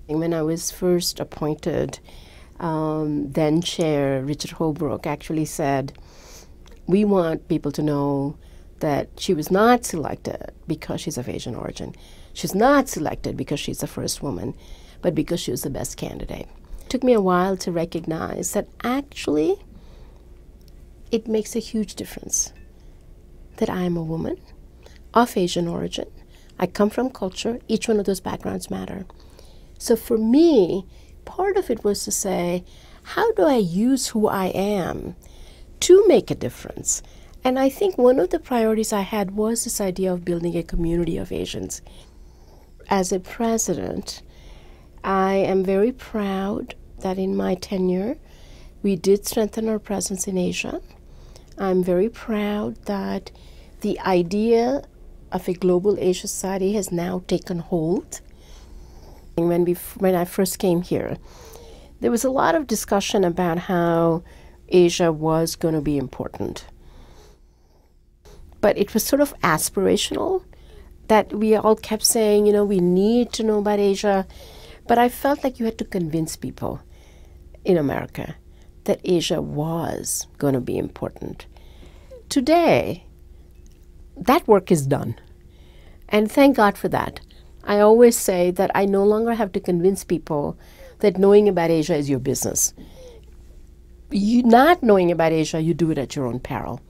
When I was first appointed, then Chair Richard Holbrooke actually said, we want people to know that she was not selected because she's of Asian origin. She's not selected because she's the first woman, but because she was the best candidate. It took me a while to recognize that actually it makes a huge difference that I am a woman of Asian origin. I come from culture. Each one of those backgrounds matter. So for me, part of it was to say, how do I use who I am to make a difference? And I think one of the priorities I had was this idea of building a community of Asians. As a president, I am very proud that in my tenure, we did strengthen our presence in Asia. I'm very proud that the idea of a global Asia society has now taken hold. When I first came here, there was a lot of discussion about how Asia was going to be important. But it was sort of aspirational, that we all kept saying, you know, we need to know about Asia. But I felt like you had to convince people in America that Asia was going to be important. Today, that work is done. And thank God for that. I always say that I no longer have to convince people that knowing about Asia is your business. You not knowing about Asia, you do it at your own peril.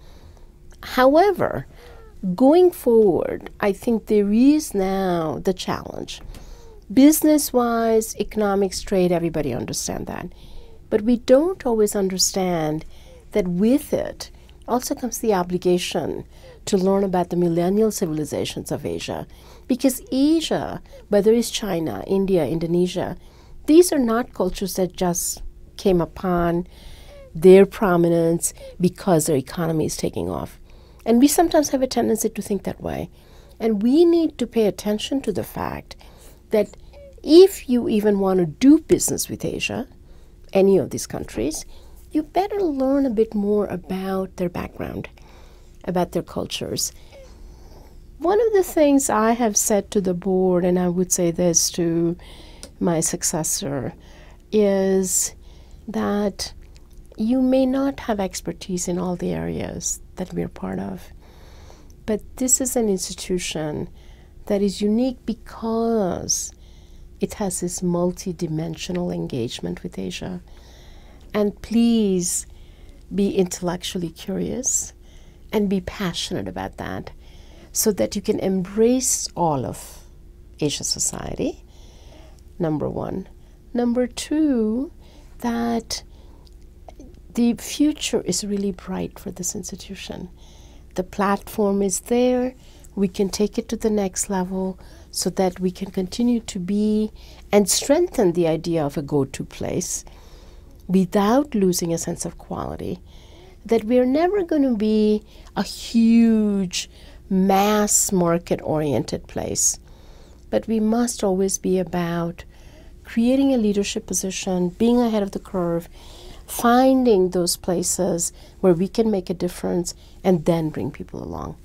However, going forward, I think there is now the challenge. Business-wise, economics, trade, everybody understand that. But we don't always understand that with it also comes the obligation to learn about the millennial civilizations of Asia. Because Asia, whether it's China, India, Indonesia, these are not cultures that just came upon their prominence because their economy is taking off. And we sometimes have a tendency to think that way. And we need to pay attention to the fact that if you even want to do business with Asia, any of these countries, you better learn a bit more about their background, about their cultures. One of the things I have said to the board, and I would say this to my successor, is that you may not have expertise in all the areas that we're part of, but this is an institution that is unique because it has this multi-dimensional engagement with Asia. And please be intellectually curious and be passionate about that so that you can embrace all of Asia society, number one. Number two, that the future is really bright for this institution. The platform is there. We can take it to the next level so that we can continue to be and strengthen the idea of a go-to place without losing a sense of quality, that we're never going to be a huge mass market-oriented place. But we must always be about creating a leadership position, being ahead of the curve, finding those places where we can make a difference, and then bring people along.